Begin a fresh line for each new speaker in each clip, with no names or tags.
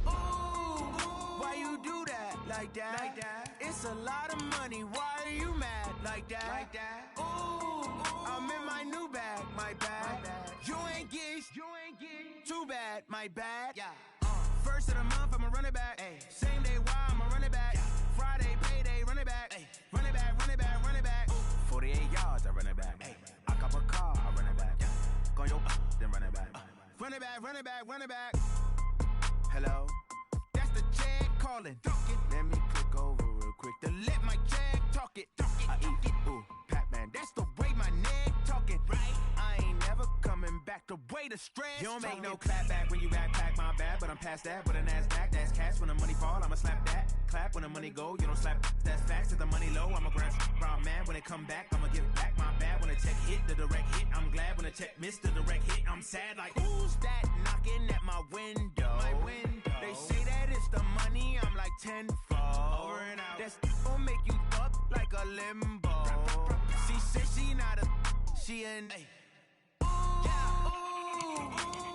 Why you do that like that? It's a lot of money. Why are you mad like that? Ooh, I'm in my new bag, my bad. You ain't get too bad, my bad. First of the month, I'ma run it back. Same day, why I'ma run it back. Friday, payday, run it back. Run it back, run it back, run it back. 48 yards, I run it back. I cop a car, I run it back. Go yo, then run it back. Run it back, run it back, run it back. Hello, that's the Jag calling. Let me click over real quick to let my Jag talk it. I eat it, ooh, Pac-Man, that's the way my neck talking. Right, I ain't never coming back the way the stress. You don't make no clap back when you backpack, my bad, but I'm past that. With a NASDAQ, that's cash. When the money fall, I'ma slap that. Clap when the money go, you don't slap. That's facts. If the money low, I'ma grab brown man. When it come back, I'ma give back my bad. When the check hit, the direct hit, I'm glad. When the check missed, the direct hit, I'm sad. Like, who's that knocking at my window? They say that it's the money, I'm like tenfold. Over and out. That's gon' make you up like a limbo. She said she not a, she an.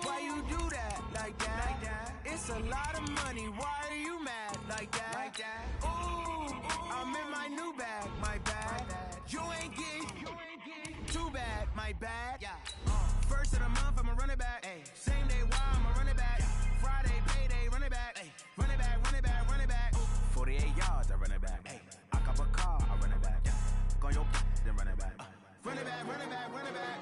Why you do that like that? It's a lot of money. Why are you mad like that? Ooh, I'm in my new bag, my bad. You ain't get too bad, my bad. First of the month, I'ma run it back. Same day, why I'ma run it back. Friday, payday, run it back. Run it back, run it back, run it back. 48 yards, I run it back. I cop a car, I run it back. Go yo, then run it back. Run it back, run it back, run it back.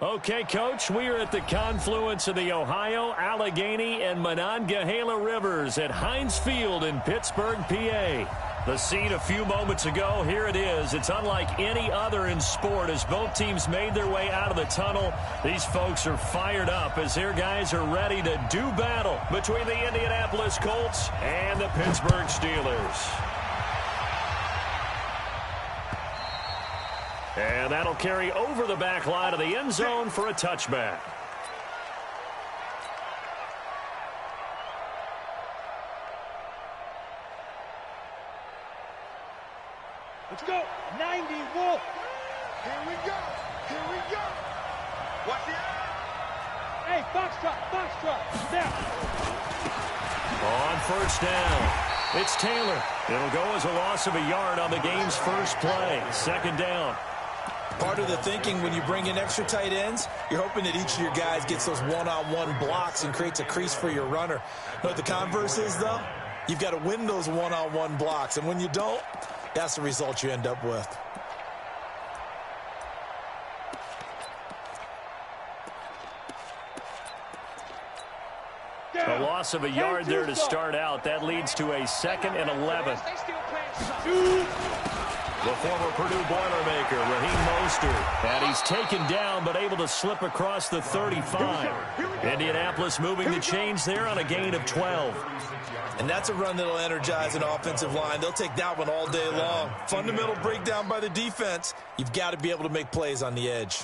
Okay, Coach, we are at the confluence of the Ohio, Allegheny, and Monongahela Rivers at Heinz Field in Pittsburgh, PA. The scene a few moments ago, here it is. It's unlike any other in sport as both teams made their way out of the tunnel. These folks are fired up as their guys are ready to do battle between the Indianapolis Colts and the Pittsburgh Steelers. And that'll carry over the back line of the end zone for a touchback.
Let's go. 90 Wolf. Here we go. Here we go. Watch it. Hey, Foxtrot. Now.
On first down, it's Taylor. It'll go as a loss of a yard on the game's first play. Second down.
Part of the thinking when you bring in extra tight ends, you're hoping that each of your guys gets those one-on-one blocks and creates a crease for your runner. You know what the converse is, though? You've got to win those one-on-one blocks, and when you don't, that's the result you end up with.
A loss of a yard there to start out. That leads to a 2nd and 11. The former Purdue Boilermaker, Raheem Mostert. And he's taken down but able to slip across the 35. Indianapolis moving the chains there on a gain of 12.
And that's a run that'll energize an offensive line. They'll take that one all day long. Fundamental breakdown by the defense. You've got to be able to make plays on the edge.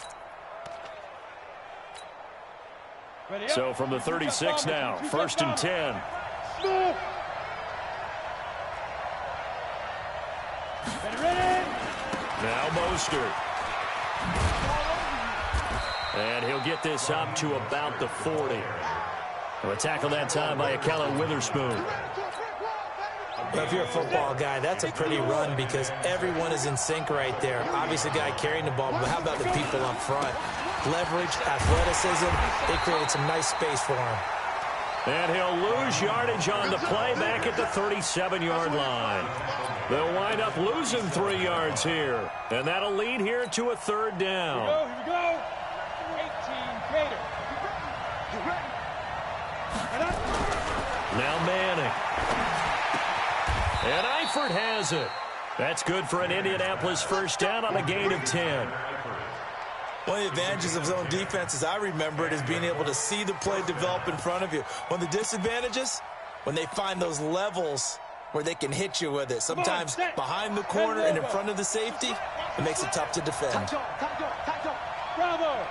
So from the 36 now, 1st and 10. Now Mostert. And he'll get this up to about the 40. A tackle that time by Akella Witherspoon.
Well, if you're a football guy, that's a pretty run because everyone is in sync right there. Obviously, the guy carrying the ball, but how about the people up front? Leverage, athleticism, they created some nice space for him.
And he'll lose yardage on the play back at the 37-yard line. They'll wind up losing 3 yards here. And that'll lead here to a 3rd down.
Here we go. 18 Gator.
Now Manning. And Eifert has it. That's good for an Indianapolis first down on a gain of 10.
One of the advantages of zone defense, as I remember it, is being able to see the play develop in front of you. One of the disadvantages, when they find those levels where they can hit you with it. Sometimes behind the corner and in front of the safety, it makes it tough to defend.
Bravo!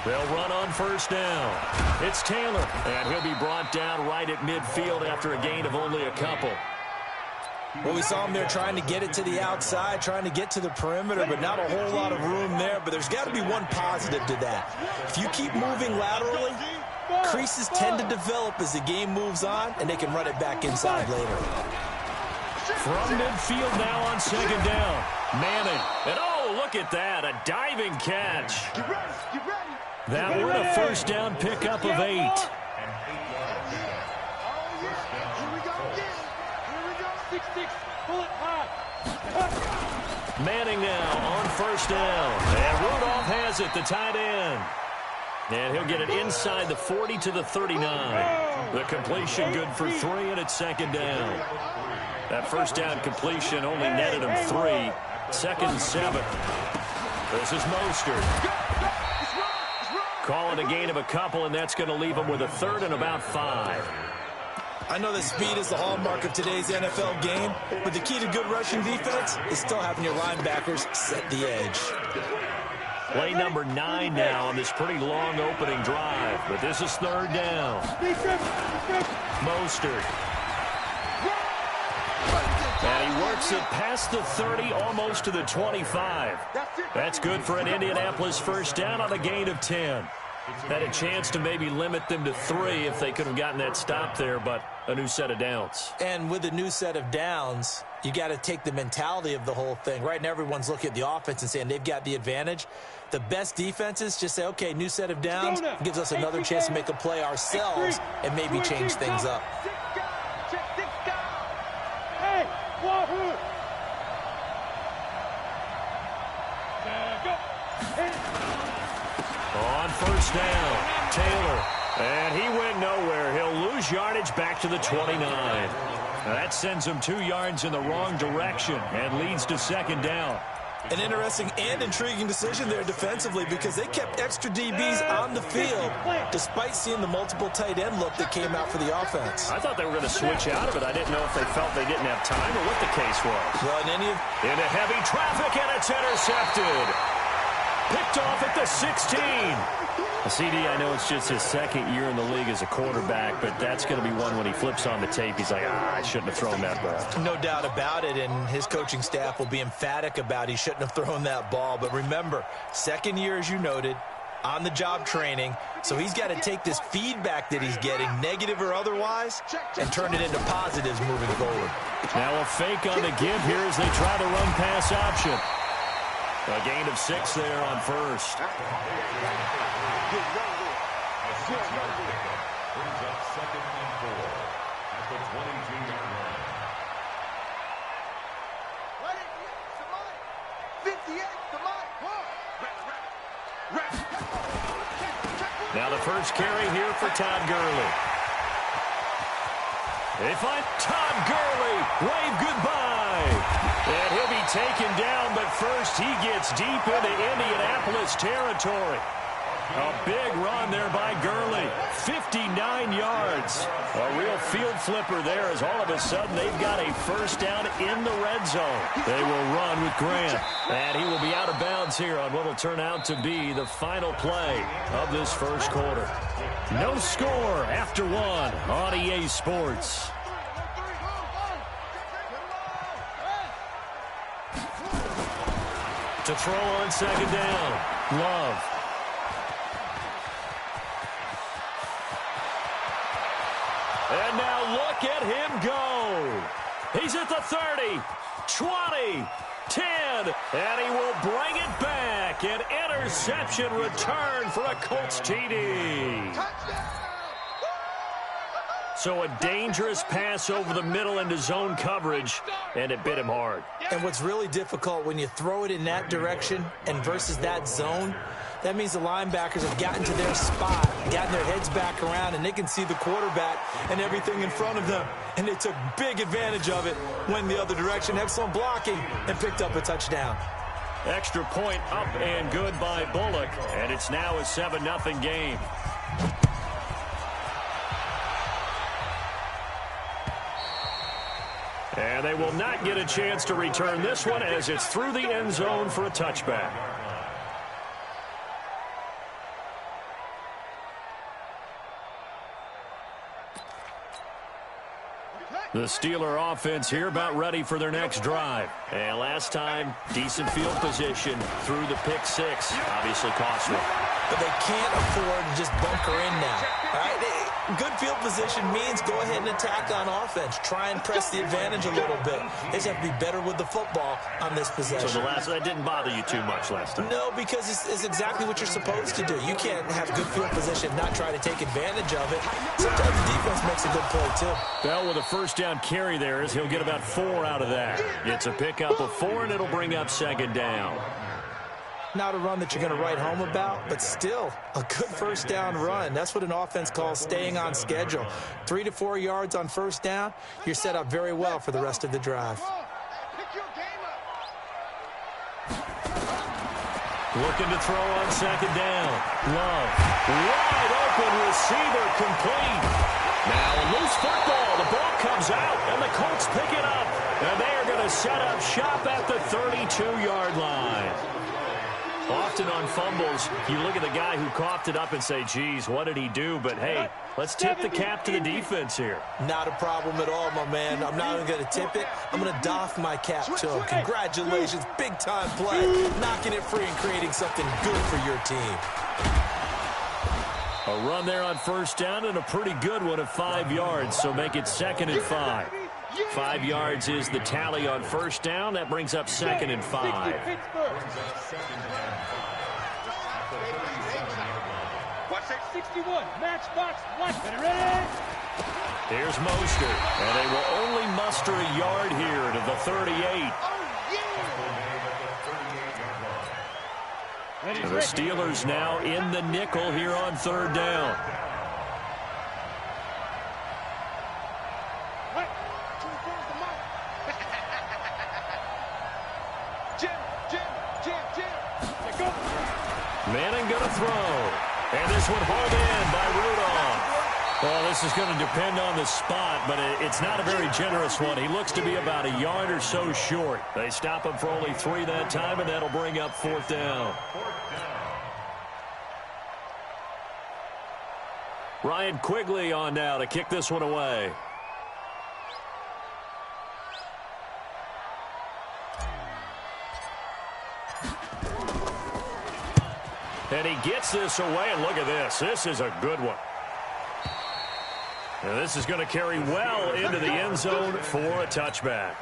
They'll run on first down. It's Taylor, and he'll be brought down right at midfield after a gain of only a couple.
Well, we saw him there trying to get it to the outside, trying to get to the perimeter, but not a whole lot of room there. But there's got to be one positive to that. If you keep moving laterally, creases tend to develop as the game moves on, and they can run it back inside later.
From midfield now on second down. Manning, and oh, look at that, a diving catch.
Get ready, get ready.
That would a first down pickup of 8.
Oh, yeah. Here we go again. Here we go. 6-6. Pull it high.
Manning now on first down. And Rudolph has it, the tight end. And he'll get it inside the 40 to the 39. The completion good for 3, and it's second down. That first down completion only netted him 3. Second and 7. This is Mostert. Call it a gain of a couple, and that's going to leave him with a third and about 5.
I know that speed is the hallmark of today's NFL game, but the key to good rushing defense is still having your linebackers set the edge.
Play number 9 now on this pretty long opening drive, but this is third down. Mostert. And he works it past the 30, almost to the 25. That's good for an Indianapolis first down on a gain of 10. Had a chance to maybe limit them to 3 if they could have gotten that stop there, but a new set of downs.
And with a new set of downs, you got to take the mentality of the whole thing. Right now, everyone's looking at the offense and saying they've got the advantage. The best defenses just say, okay, new set of downs, gives us another chance to make a play ourselves and maybe change things up.
On first down, Taylor. And he went nowhere. He'll lose yardage back to the 29. That sends him 2 yards in the wrong direction and leads to second down.
An interesting and intriguing decision there defensively because they kept extra DBs on the field despite seeing the multiple tight end look that came out for the offense.
I thought they were going to switch out of it. I didn't know if they felt they didn't have time or what the case was.
Well,
into heavy traffic, and it's intercepted. Picked off at the 16. CD, I know it's just his second year in the league as a quarterback, but that's going to be one when he flips on the tape. He's like, I shouldn't have thrown that ball.
No doubt about it, and his coaching staff will be emphatic about he shouldn't have thrown that ball. But remember, second year, as you noted, on-the-job training, so he's got to take this feedback that he's getting, negative or otherwise, and turn it into positives moving forward.
Now a fake on the give here as they try to run pass option. A gain of 6 there on first.
Brings
up second and 4 at the 22-yard line.
58, come on.
Now the first carry here for Todd Gurley. They find Todd Gurley. Wave goodbye. And he'll be taken down, but first he gets deep into Indianapolis territory. A big run there by Gurley. 59 yards. A real field flipper there as all of a sudden they've got a first down in the red zone. They will run with Grant. And he will be out of bounds here on what will turn out to be the final play of this first quarter. No score after 1 on EA Sports. To throw on second down, Love. And now look at him go. He's at the 30, 20, 10, and he will bring it back. An interception return for a Colts TD. So a dangerous pass over the middle into zone coverage, and it bit him hard.
And what's really difficult when you throw it in that direction and versus that zone, that means the linebackers have gotten to their spot, gotten their heads back around, and they can see the quarterback and everything in front of them. And they took big advantage of it, went the other direction, excellent blocking, and picked up a touchdown.
Extra point up and good by Bullock, and it's now a 7-0 game. And they will not get a chance to return this one as it's through the end zone for a touchback. The Steeler offense here about ready for their next drive. And last time, decent field position through the pick six. Obviously costly.
But they can't afford to just bunker in now. All right? Good field position means go ahead and attack on offense. Try and press the advantage a little bit. They just have to be better with the football on this possession.
So that didn't bother you too much last time?
No, because it's exactly what you're supposed to do. You can't have good field position, not try to take advantage of it. Sometimes the defense makes a good play, too.
Bell with a first down carry there as he'll get about 4 out of that. It's a pickup of 4, and it'll bring up second down.
Not a run that you're going to write home about, but still a good first down run. That's what an offense calls staying on schedule. 3 to 4 yards on first down, you're set up very well for the rest of the drive.
Looking to throw on second down. Love. Wide open receiver complete. Now a loose football. The ball comes out, and the Colts pick it up. And they are going to set up shop at the 32-yard line. Often on fumbles, you look at the guy who coughed it up and say, geez, what did he do? But, hey, let's tip the cap to the defense here.
Not a problem at all, my man. I'm not even going to tip it. I'm going to doff my cap to him. Congratulations. Big-time play. Knocking it free and creating something good for your team.
A run there on first down and a pretty good one of 5 yards, so make it 2nd and 5. 5 yards is the tally on first down. That brings up 2nd and 5.
Watch that 61. Matchbox. Watch it. Ready?
Here's Mostert. And they will only muster a yard here to the 38. And the Steelers now in the nickel here on third down. Manning going to throw. And this one hauled in by Rudolph. Well, this is going to depend on the spot, but it's not a very generous one. He looks to be about a yard or so short. They stop him for only 3 that time, and that'll bring up 4th down. Ryan Quigley on now to kick this one away. And he gets this away, and look at this. This is a good one. And this is going to carry well into the end zone for a touchback.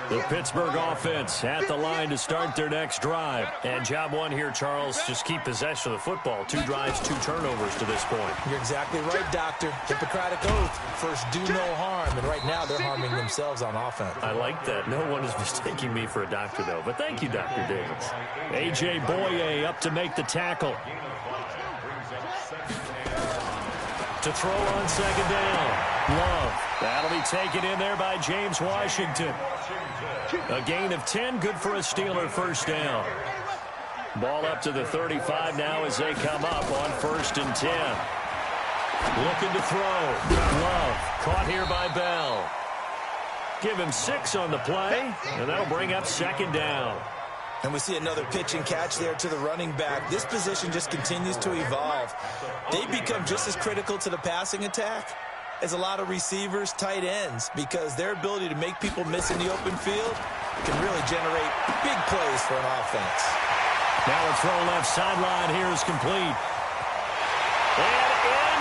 The Pittsburgh offense at the line to start their next drive. And job one here, Charles, just keep possession of the football. 2 drives, 2 turnovers to this point.
You're exactly right, Doctor. Hippocratic oath. First, do no harm. And right now, they're harming themselves on offense.
I like that. No one is mistaking me for a doctor, though. But thank you, Dr. Davis. Jared-VOI up to make the tackle. To throw on second down. Love. That'll be taken in there by James Washington. A gain of 10, good for a Steeler first down. Ball up to the 35 now as they come up on 1st and 10. Looking to throw. Love. Caught here by Bell. Give him 6 on the play, and that'll bring up 2nd down.
And we see another pitch and catch there to the running back. This position just continues to evolve. They become just as critical to the passing attack as a lot of receivers, tight ends, because their ability to make people miss in the open field can really generate big plays for an offense.
Now a throw left sideline here is complete. And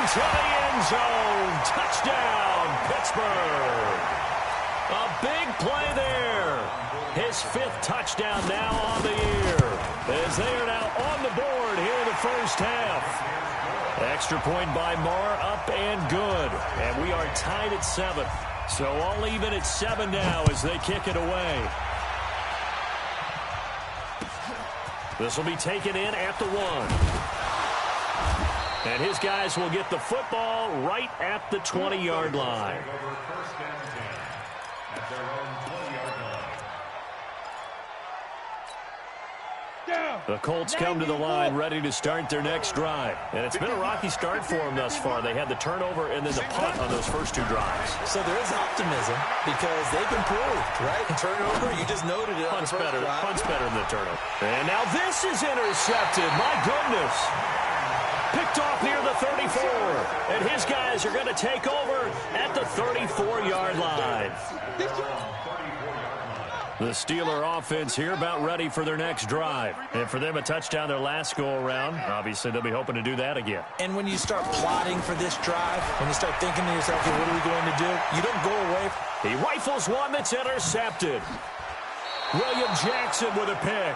into the end zone. Touchdown, Pittsburgh. A big play there. His 5th touchdown now on the year, as they are now on the board here in the first half. Extra point by Marr, up and good. And we are tied at 7. So all even at 7 now as they kick it away. This will be taken in at the 1. And his guys will get the football right at the 20-yard line. The Colts come to the line ready to start their next drive. And it's been a rocky start for them thus far. They had the turnover and then the punt on those first 2 drives.
So there is optimism because they've improved, right? Turnover, you just noted it.
Punt's better than the turnover. And now this is intercepted. My goodness. Picked off near the 34. And his guys are going to take over at the 34-yard line. The Steeler offense here about ready for their next drive. And for them, a touchdown their last go-around. Obviously, they'll be hoping to do that again.
And when you start plotting for this drive, when you start thinking to yourself, okay, what are we going to do? You don't go away.
He rifles one that's intercepted. William Jackson with a pick.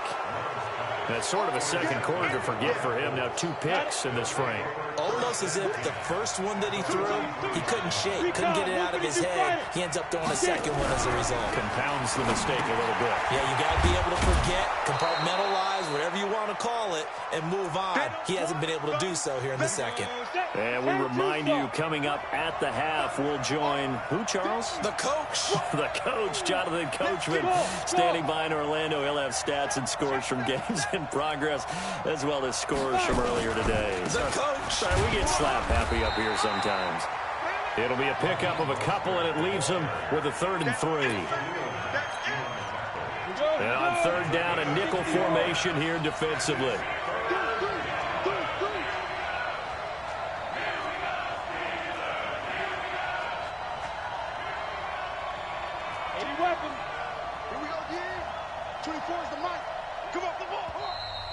That's sort of a second quarter to forget for him. Now 2 picks in this frame.
Almost as if the first one that he threw, he couldn't shake, couldn't get it out of his head. He ends up throwing a second one as a result.
Compounds the mistake a little bit.
Yeah, you got to be able to forget, compartmentalize, whatever you want to call it, and move on. He hasn't been able to do so here in the second.
And we remind you, coming up at the half, we'll join who, Charles?
The coach.
The coach, Jonathan Coachman, standing by in Orlando. He'll have stats and scores from games in progress, as well as scores from earlier today.
The coach.
Sorry, we get slap happy up here sometimes. It'll be a pickup of a couple, and it leaves them with a 3rd and 3. And on 3rd down, a nickel formation here defensively.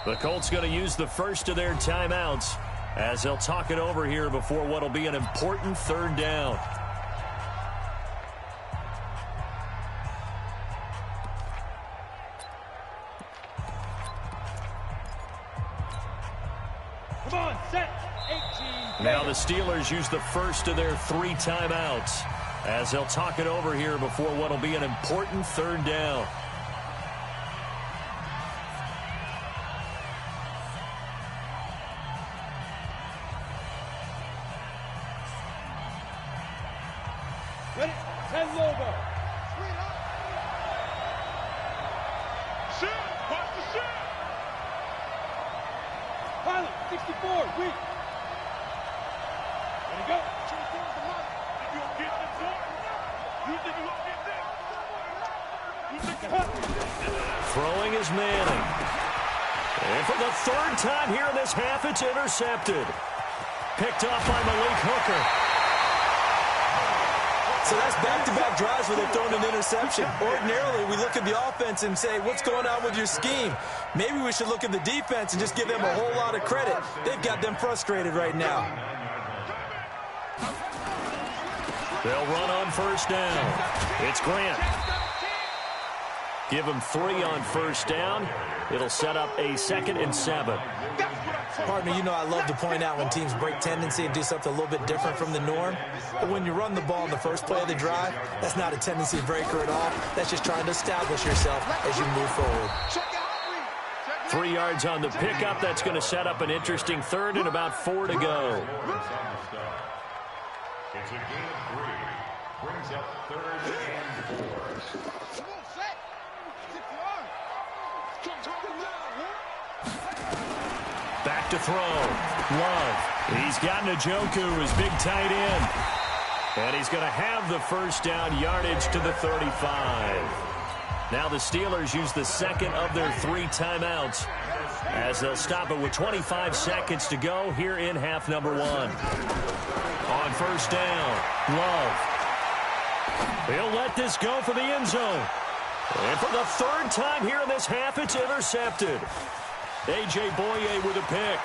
The Colts going to use the first of their timeouts as they'll talk it over here before what will be an important 3rd down.
Come on, set. 18.
Now the Steelers use the first of their 3 timeouts as they'll talk it over here before what will be an important 3rd down.
Ready? 10 logo. Shoot! Watch the shoot! Pilot, 64, weak. Ready, go. You gonna get this one? You think you gonna get this? You think
Throwing is Manning. And for the 3rd time here in this half, it's intercepted. Picked off by Malik Hooker.
So that's back-to-back drives where they've thrown an interception. Ordinarily, we look at the offense and say, what's going on with your scheme? Maybe we should look at the defense and just give them a whole lot of credit. They've got them frustrated right now.
They'll run on 1st down. It's Grant. Give him 3 on 1st down. It'll set up a 2nd and 7.
Partner, you know I love to point out when teams break tendency and do something a little bit different from the norm. But when you run the ball in the first play of the drive, that's not a tendency breaker at all. That's just trying to establish yourself as you move forward.
3 yards on the pickup. That's going to set up an interesting 3rd and about 4 to go.
It's a game of 3. Brings up 3rd and 4.
Back to throw. Love. He's got Njoku, his big tight end. And he's going to have the 1st down, yardage to the 35. Now the Steelers use the 2nd of their 3 timeouts as they'll stop it with 25 seconds to go here in half number 1. On 1st down, Love. He'll let this go for the end zone. And for the 3rd time here in this half, it's intercepted. AJ-Boye with a pick.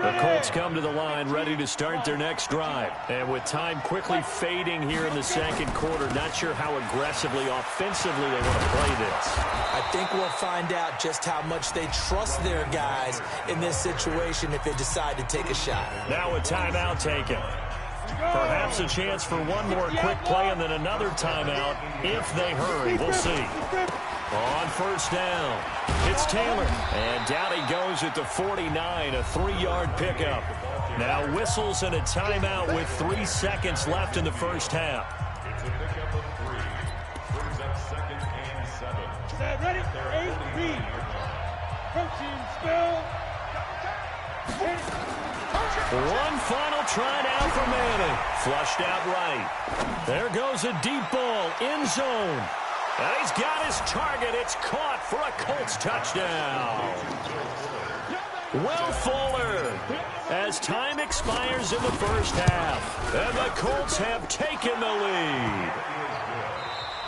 The Colts come to the line ready to start their next drive. And with time quickly fading here in the 2nd quarter, not sure how aggressively, offensively they want to play this.
I think we'll find out just how much they trust their guys in this situation if they decide to take a shot.
Now a timeout taken. Perhaps a chance for one more quick play and then another timeout if they hurry. We'll see. On first down, it's Taylor. And down he goes at the 49, a 3-yard pickup. Now whistles and a timeout with 3 seconds left in the first half.
It's a pickup of 3. Brings up 2nd and 7.
Set, ready, 8, read. Protein spill.
One final try now for Manning. Flushed out right. There goes a deep ball, end zone. And he's got his target. It's caught for a Colts touchdown. Will Fuller, as time expires in the first half. And the Colts have taken the lead.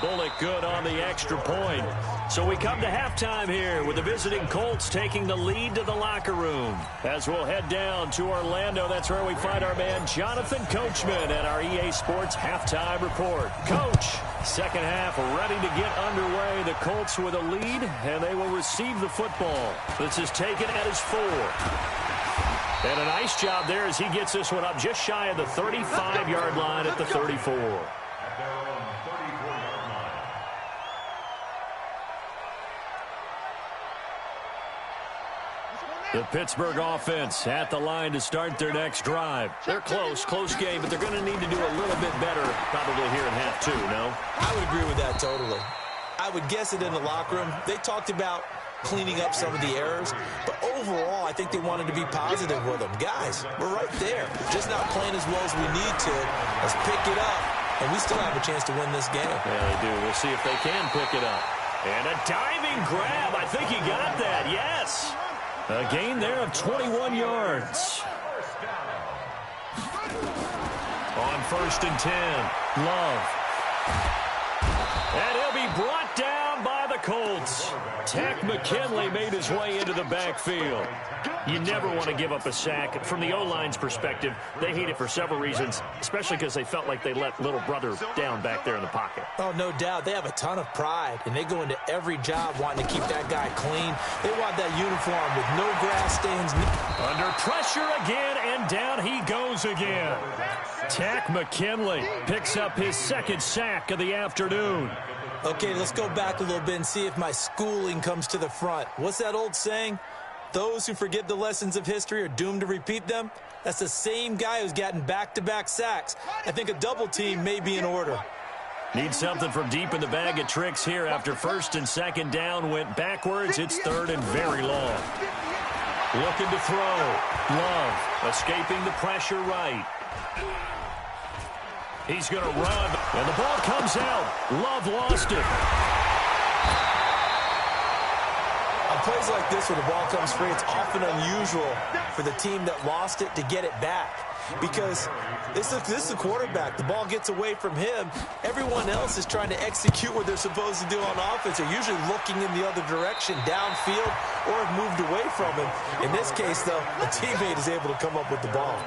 Bullock good on the extra point. So we come to halftime here with the visiting Colts taking the lead to the locker room. As we'll head down to Orlando, that's where we find our man Jonathan Coachman at our EA Sports Halftime Report. Coach, second half ready to get underway. The Colts with a lead, and they will receive the football. This is taken at his 4. And a nice job there as he gets this one up just shy of the 35-yard line at the 34. The Pittsburgh offense at the line to start their next drive. They're close game, but they're going to need to do a little bit better probably here in half 2, no?
I would agree with that totally. I would guess it in the locker room. They talked about cleaning up some of the errors, but overall, I think they wanted to be positive with them. Guys, we're right there. Just not playing as well as we need to. Let's pick it up, and we still have a chance to win this game.
Yeah, they do. We'll see if they can pick it up. And a diving grab. I think he got that, yes. A gain there of 21 yards. On 1st and 10, Love. And he'll be brought down by the Colts. Tack McKinley made his way into the backfield. You never want to give up a sack. From the O-line's perspective, they hate it for several reasons, especially because they felt like they let little brother down back there in the pocket.
Oh, no doubt. They have a ton of pride, and they go into every job wanting to keep that guy clean. They want that uniform with no grass stains.
Under pressure again, and down he goes again. Tack McKinley picks up his 2nd sack of the afternoon.
Okay, let's go back a little bit and see if my schooling comes to the front. What's that old saying? Those who forget the lessons of history are doomed to repeat them. That's the same guy who's gotten back-to-back sacks. I think a double team may be in order.
Need something from deep in the bag of tricks here after 1st and 2nd down. Went backwards. It's 3rd and very long. Looking to throw. Love escaping the pressure right. He's going to run, and the ball comes out. Love lost it.
On plays like this where the ball comes free, it's often unusual for the team that lost it to get it back. Because this is the quarterback. The ball gets away from him. Everyone else is trying to execute what they're supposed to do on offense. They're usually looking in the other direction, downfield, or have moved away from him. In this case, though, a teammate is able to come up with the ball.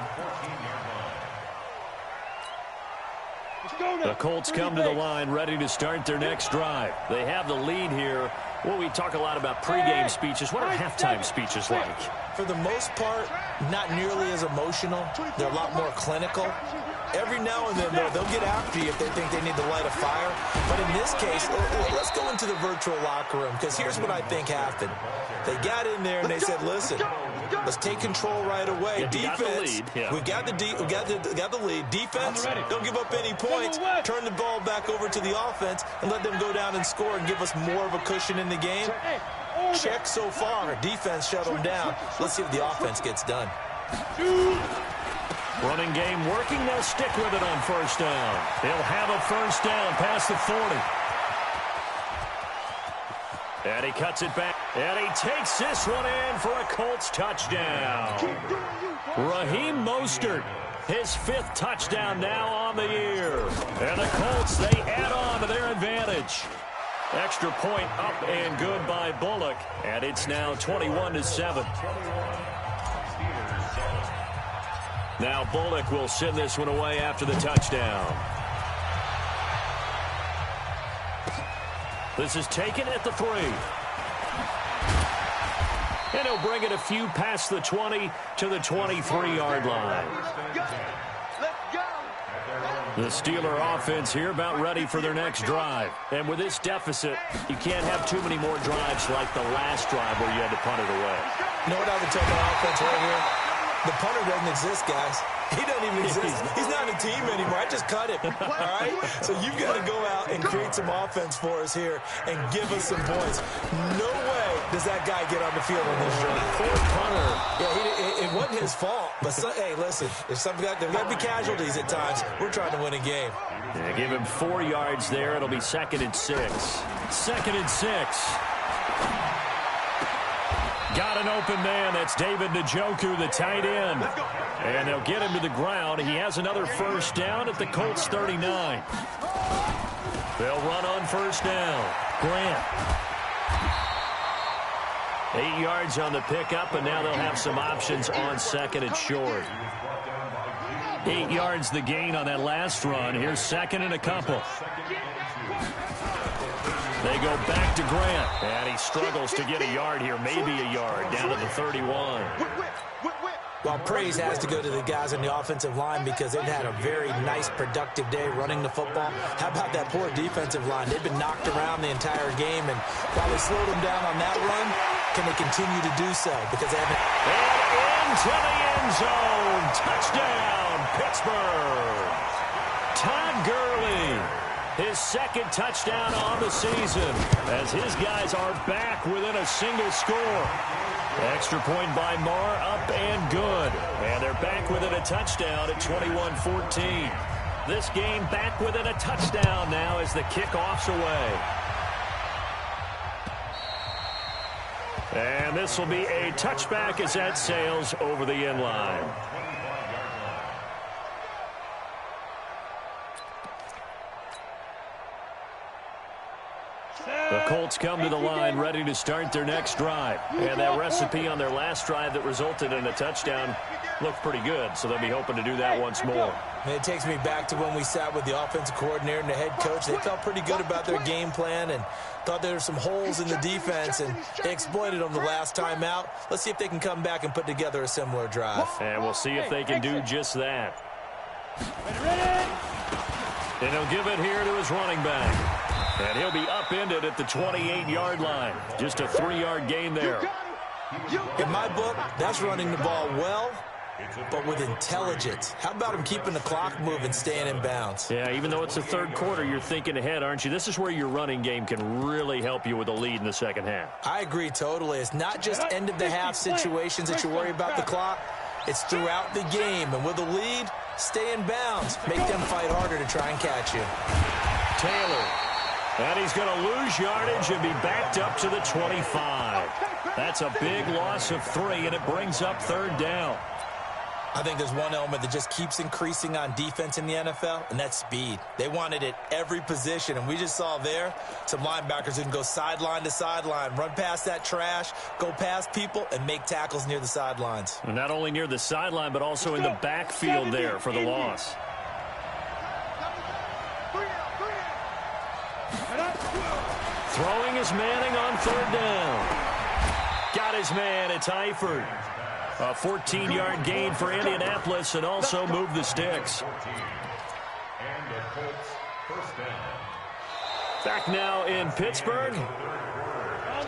The Colts come to the line ready to start their next drive. They have the lead here. Well, we talk a lot about pregame speeches. What are halftime speeches like?
For the most part, not nearly as emotional. They're a lot more clinical. Every now and then, though, they'll get after you if they think they need to light a fire. But in this case, let's go into the virtual locker room, because here's what I think happened. They got in there and they said, listen, let's take control right away.
Yeah,
Defense, we got the lead. Defense, don't give up any points. Turn the ball back over to the offense and let them go down and score and give us more of a cushion in the game. Check so far. Defense shut them down. Let's see if the offense gets done.
Running game working. They'll stick with it on 1st down. They'll have a 1st down past the 40. And he cuts it back. And he takes this one in for a Colts touchdown. Raheem Mostert, his 5th touchdown now on the year. And the Colts, they add on to their advantage. Extra point up and good by Bullock. And it's now 21-7. Now Bullock will send this one away after the touchdown. This is taken at the 3. And he'll bring it a few past the 20 to the 23-yard line.
Let's go.
The Steeler offense here about ready for their next drive. And with this deficit, you can't have too many more drives like the last drive where you had to punt it away.
You know what I would tell my offense right here? The punter doesn't exist, guys. He doesn't even exist. He's not a team anymore. I just cut him, all right? So you've got to go out and create some offense for us here and give us some points. No way does that guy get on the field on this drive.
Poor punter.
Yeah, it wasn't his fault. But, hey, listen, there's got to be casualties at times. We're trying to win a game.
Yeah, give him 4 yards there. It'll be 2nd and 6. 2nd and 6. Got an open man. That's David Njoku, the tight end. And they'll get him to the ground. He has another first down at the Colts 39. They'll run on first down. Grant. 8 yards on the pickup, and now they'll have some options on 2nd and short. 8 yards the gain on that last run. Here's 2nd and a couple. They go back to Grant, and he struggles to get a yard here, maybe a yard, down to the 31.
Well, praise has to go to the guys on the offensive line because they've had a very nice, productive day running the football. How about that poor defensive line? They've been knocked around the entire game, and while they slowed them down on that run, can they continue to do so? Because they haven't...
And into the end zone. Touchdown, Pittsburgh. Todd Gurley. His 2nd touchdown on the season as his guys are back within a single score. Extra point by Marr, up and good. And they're back within a touchdown at 21-14. This game back within a touchdown now as the kickoff's away. And this will be a touchback as that sails over the end line. The Colts come to the line ready to start their next drive. And that recipe on their last drive that resulted in a touchdown looked pretty good, so they'll be hoping to do that once more.
And it takes me back to when we sat with the offensive coordinator and the head coach. They felt pretty good about their game plan and thought there were some holes in the defense, and they exploited them the last time out. Let's see if they can come back and put together a similar drive.
And we'll see if they can do just that. And he'll give it here to his running back. And he'll be upended at the 28-yard line. Just a 3-yard gain there.
In my book, that's running the ball well, but with intelligence. How about him keeping the clock moving, staying in bounds?
Yeah, even though it's the third quarter, you're thinking ahead, aren't you? This is where your running game can really help you with a lead in the second half.
I agree totally. It's not just end-of-the-half situations that you worry about the clock. It's throughout the game. And with a lead, stay in bounds. Make them fight harder to try and catch you.
Taylor. And he's going to lose yardage and be backed up to the 25. That's a big loss of 3, and it brings up 3rd down.
I think there's one element that just keeps increasing on defense in the NFL, and that's speed. They want it at every position, and we just saw there some linebackers who can go sideline to sideline, run past that trash, go past people, and make tackles near the sidelines.
And not only near the sideline, but also in the backfield there for the loss. Throwing is Manning on 3rd down. Got his man. It's Eifert. A 14-yard gain for Indianapolis and also moved the sticks. Back now in Pittsburgh.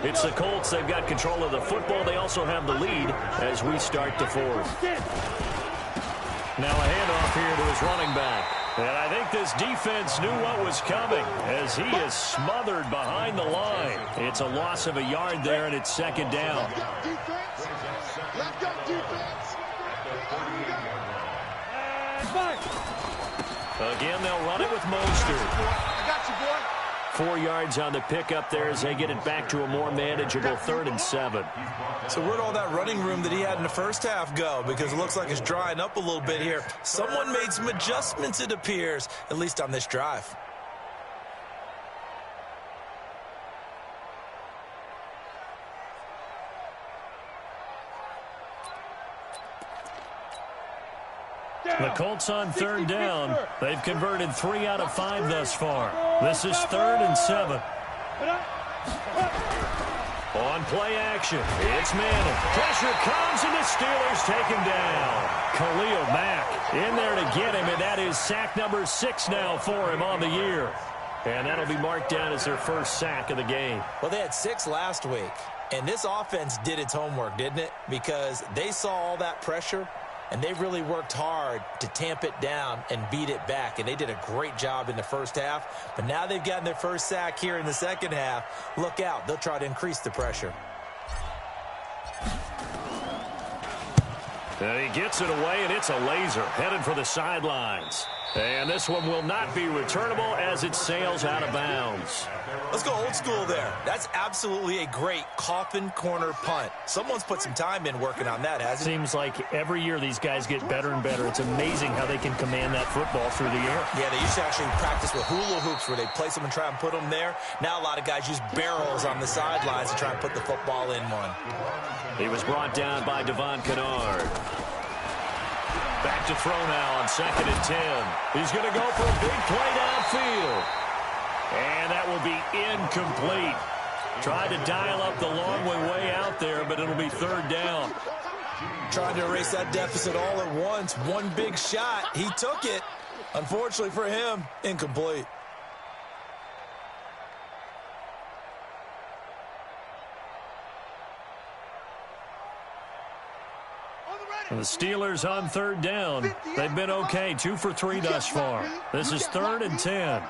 It's the Colts. They've got control of the football. They also have the lead as we start the 4th. Now a handoff here to his running back. And I think this defense knew what was coming as he is smothered behind the line. It's a loss of a yard there, and it's 2nd down.
Let's go, defense.
Again, they'll run it with Mostert.
I got you, boy.
4 yards on the pickup there as they get it back to a more manageable 3rd and 7.
So where'd all that running room that he had in the first half go? Because it looks like it's drying up a little bit here. Someone made some adjustments, it appears, at least on this drive.
The Colts on 3rd down. They've converted 3 out of 5 thus far. This is 3rd and 7. On play action, it's Manning. Pressure comes, and the Steelers take him down. Khalil Mack in there to get him, and that is sack number 6 now for him on the year. And that'll be marked down as their first sack of the game.
Well, they had 6 last week, and this offense did its homework, didn't it? Because they saw all that pressure, and they really worked hard to tamp it down and beat it back. And they did a great job in the first half. But now they've gotten their first sack here in the second half. Look out. They'll try to increase the pressure.
And he gets it away, and it's a laser headed for the sidelines. And this one will not be returnable as it sails out of bounds.
Let's go old school there. That's absolutely a great coffin corner punt. Someone's put some time in working on that, hasn't it?
Seems like every year these guys get better and better. It's amazing how they can command that football through the air.
Yeah, they used to actually practice with hula hoops where they place them and try and put them there. Now a lot of guys use barrels on the sidelines to try and put the football in one.
He was brought down by Devon Kennard. Back to throw now on 2nd and 10. He's going to go for a big play downfield. And that will be incomplete. Tried to dial up the long way out there, but it'll be 3rd down.
Trying to erase that deficit all at once. One big shot. He took it. Unfortunately for him, incomplete.
The Steelers on 3rd down. They've been okay, 2 for 3 thus far. This is 3rd and 10.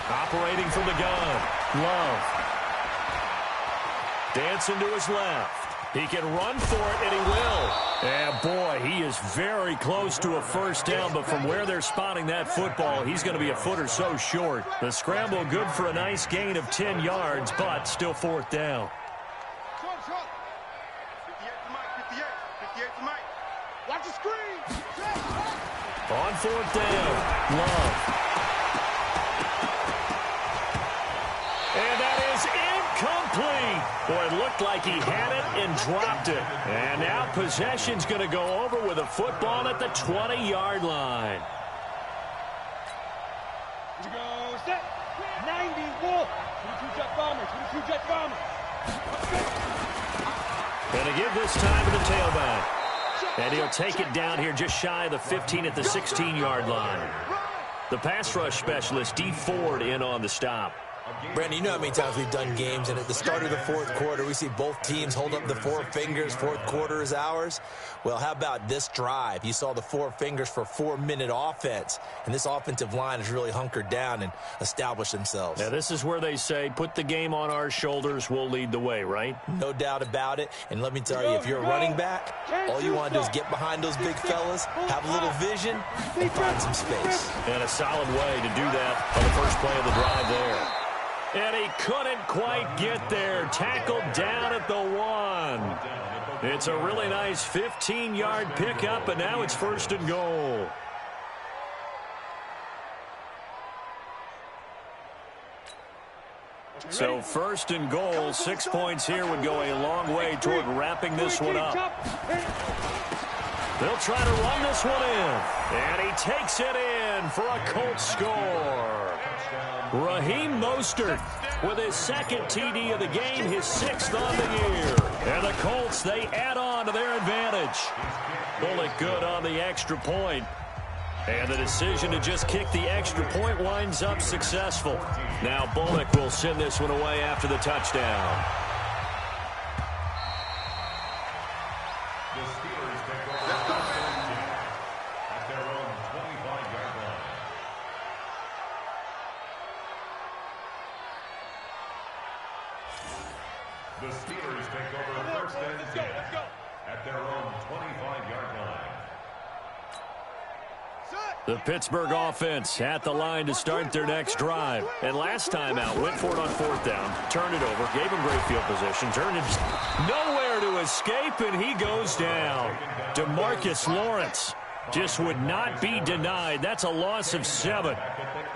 Operating from the gun. Love. Dancing to his left. He can run for it, and he will. And, boy, he is very close to a first down, but from where they're spotting that football, he's going to be a foot or so short. The scramble good for a nice gain of 10 yards, but still 4th down.
Watch the screen.
On 4th down, Love. And that is incomplete. Boy, it looked like he had it and dropped it. And now possession's going to go over with a football at the 20-yard line.
Here we go, set. 90, Wolf. 22 jet bombers, 22 jet bombers.
Going to give this time to the tailback. And he'll take it down here just shy of the 15 at the 16-yard line. The pass rush specialist, D. Ford, in on the stop.
Brandon, you know how many times we've done games, and at the start of the 4th quarter, we see both teams hold up the 4 fingers, 4th quarter is ours. Well, how about this drive? You saw the 4 fingers for 4-minute offense, and this offensive line has really hunkered down and established themselves.
Now, this is where they say, put the game on our shoulders, we'll lead the way, right?
No doubt about it, and let me tell you, if you're a running back, all you want to do is get behind those big fellas, have a little vision, and find some space.
And a solid way to do that on the first play of the drive there. And he couldn't quite get there. Tackled down at the 1. It's a really nice 15-yard pickup, and now it's 1st and goal. So 1st and goal, 6 points here would go a long way toward wrapping this one up. They'll try to run this one in. And he takes it in for a Colts score. Raheem Mostert with his 2nd TD of the game, his 6th on the year. And the Colts, they add on to their advantage. Bullock good on the extra point. And the decision to just kick the extra point winds up successful. Now Bullock will send this one away after the touchdown.
The Steelers take over at their own 25-yard line. The Steelers take over 1st and 10 at their own 25-yard line.
The Pittsburgh offense at the line to start their next drive. And last time out, went for it on 4th down, turned it over, gave him great field position, turned it nowhere to escape, and he goes down. DeMarcus Lawrence just would not be denied. That's a loss of 7.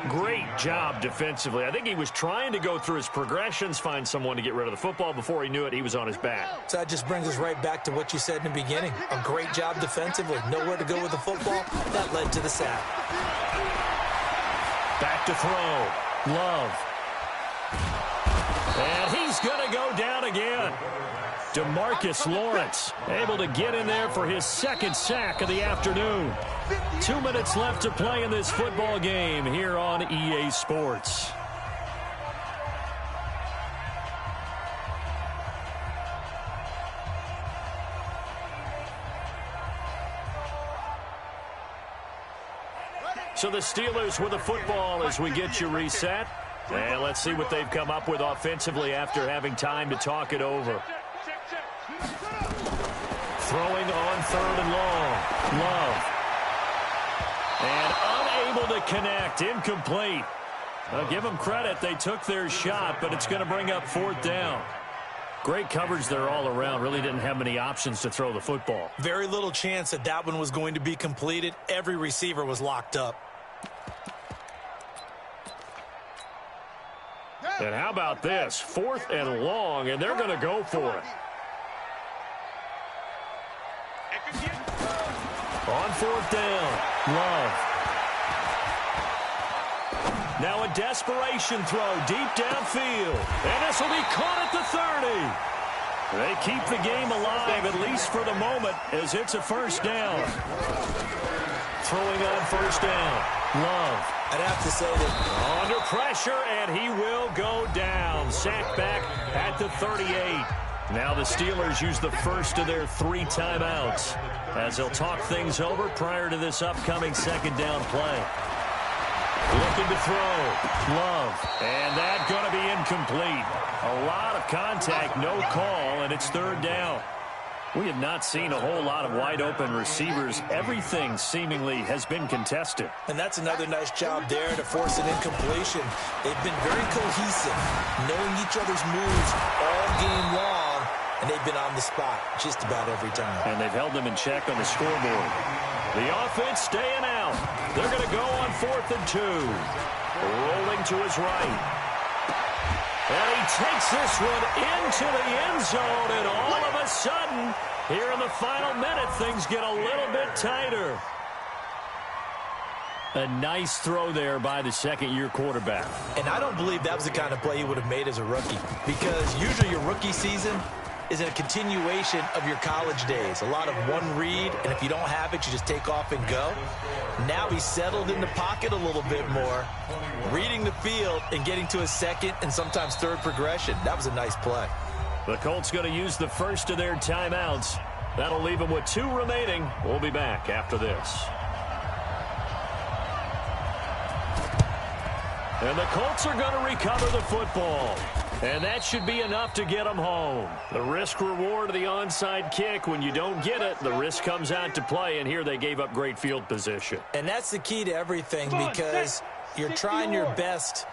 Great job defensively. I think he was trying to go through his progressions, find someone to get rid of the football. Before he knew it, he was on his back.
So that just brings us right back to what you said in the beginning. A great job defensively. Nowhere to go with the football. That led to the sack.
Back to throw. Love. And he's going to go down again. DeMarcus Lawrence able to get in there for his second sack of the afternoon. 2 minutes left to play in this football game here on EA Sports. So the Steelers with the football as we get you reset. And let's see what they've come up with offensively after having time to talk it over. Throwing on 3rd and long. Love. And unable to connect. Incomplete. I'll give them credit. They took their shot, but it's going to bring up 4th down. Great coverage there all around. Really didn't have many options to throw the football.
Very little chance that that one was going to be completed. Every receiver was locked up.
And how about this? 4th and long, and they're going to go for it. On 4th down, Love. Now a desperation throw deep downfield. And this will be caught at the 30. They keep the game alive, at least for the moment, as it's a 1st down. Throwing on 1st down, Love.
I'd have to say that
under pressure, and he will go down. Sacked back at the 38. Now the Steelers use the first of their 3 timeouts as they'll talk things over prior to this upcoming 2nd down play. Looking to throw. Love. And that's going to be incomplete. A lot of contact, no call, and it's 3rd down. We have not seen a whole lot of wide-open receivers. Everything seemingly has been contested.
And that's another nice job there to force an incompletion. They've been very cohesive, knowing each other's moves all game long, and they've been on the spot just about every time.
And they've held them in check on the scoreboard. The offense staying out. They're going to go on 4th and 2. Rolling to his right. And he takes this one into the end zone, and all of a sudden, here in the final minute, things get a little bit tighter. A nice throw there by the 2nd-year quarterback.
And I don't believe that was the kind of play he would have made as a rookie, because usually your rookie season is a continuation of your college days. A lot of one read, and if you don't have it, you just take off and go. Now he's settled in the pocket a little bit more, reading the field and getting to a 2nd and sometimes 3rd progression. That was a nice play.
The Colts going to use the first of their timeouts. That'll leave them with 2 remaining. We'll be back after this. And the Colts are going to recover the football. And that should be enough to get them home. The risk-reward of the onside kick, when you don't get it, the risk comes out to play, and here they gave up great field position.
And that's the key to everything, because you're trying your best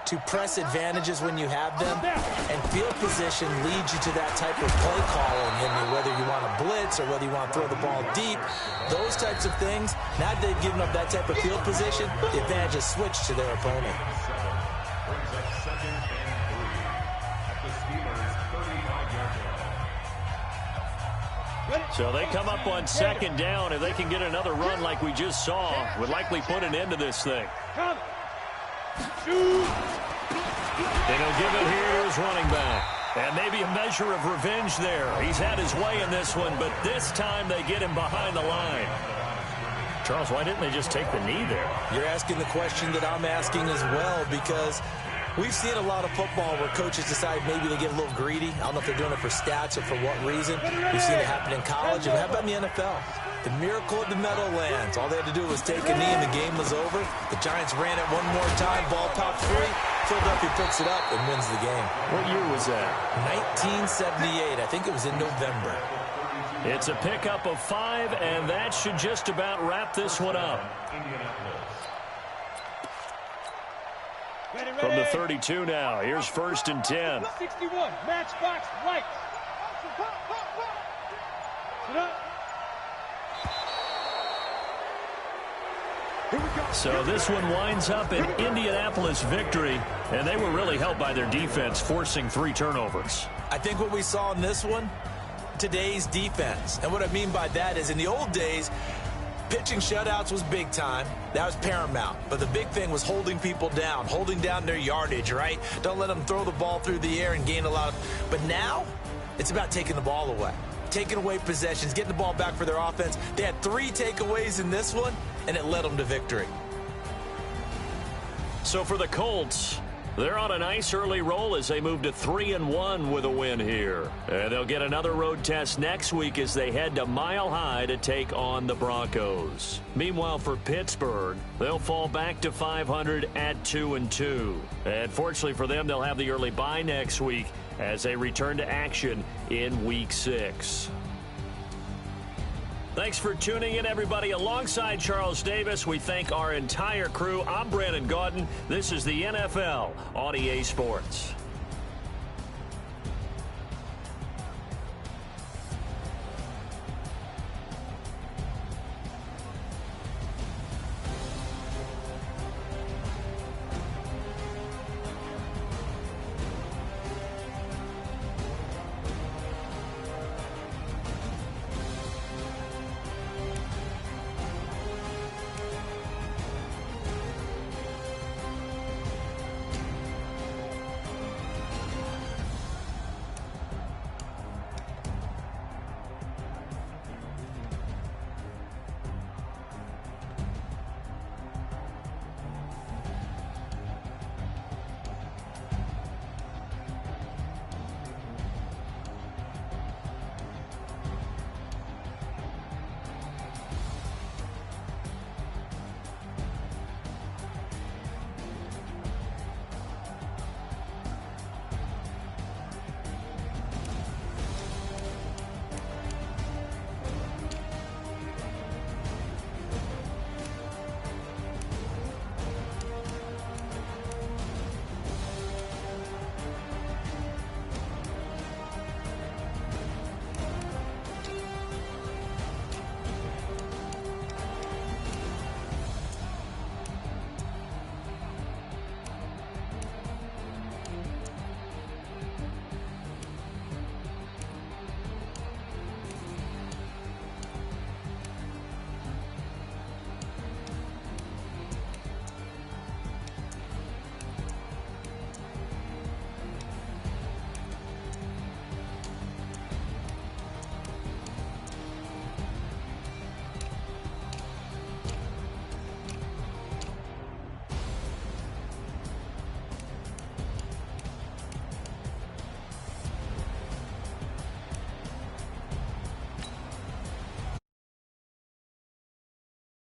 to press advantages when you have them, and field position leads you to that type of play calling. I mean, whether you want to blitz or whether you want to throw the ball deep, those types of things, now that they've given up that type of field position, the advantage is switched to their opponent.
So they come up on 2nd down. If they can get another run like we just saw, would likely put an end to this thing. And he'll give it here to his running back. And maybe a measure of revenge there. He's had his way in this one, but this time they get him behind the line. Charles, why didn't they just take the knee there?
You're asking the question that I'm asking as well, because we've seen a lot of football where coaches decide maybe they get a little greedy. I don't know if they're doing it for stats or for what reason. We've seen it happen in college. And how about in the NFL? The miracle of the Meadowlands. All they had to do was take a knee and the game was over. The Giants ran it one more time. Ball popped free. Philadelphia picks it up and wins the game.
What year was that?
1978. I think it was in November.
It's a pickup of 5, and that should just about wrap this one up. From the 32 now, here's 1st and 10.
61, matchbox right.
So this one winds up an Indianapolis victory, and they were really helped by their defense, forcing 3 turnovers.
I think what we saw in this one, today's defense. And what I mean by that is in the old days, pitching shutouts was big time. That was paramount. But the big thing was holding people down, holding down their yardage, right? Don't let them throw the ball through the air and gain a lot of... But now, It's about taking the ball away, taking away possessions, getting the ball back for their offense. They had 3 takeaways in this one, and it led them to victory.
So for the Colts, they're on a nice early roll as they move to 3-1 with a win here. And they'll get another road test next week as they head to Mile High to take on the Broncos. Meanwhile, for Pittsburgh, they'll fall back to 500 at 2-2. And fortunately for them, they'll have the early bye next week as they return to action in Week 6. Thanks for tuning in, everybody. Alongside Charles Davis, we thank our entire crew. I'm Brandon Gaudin. This is the NFL on EA Sports.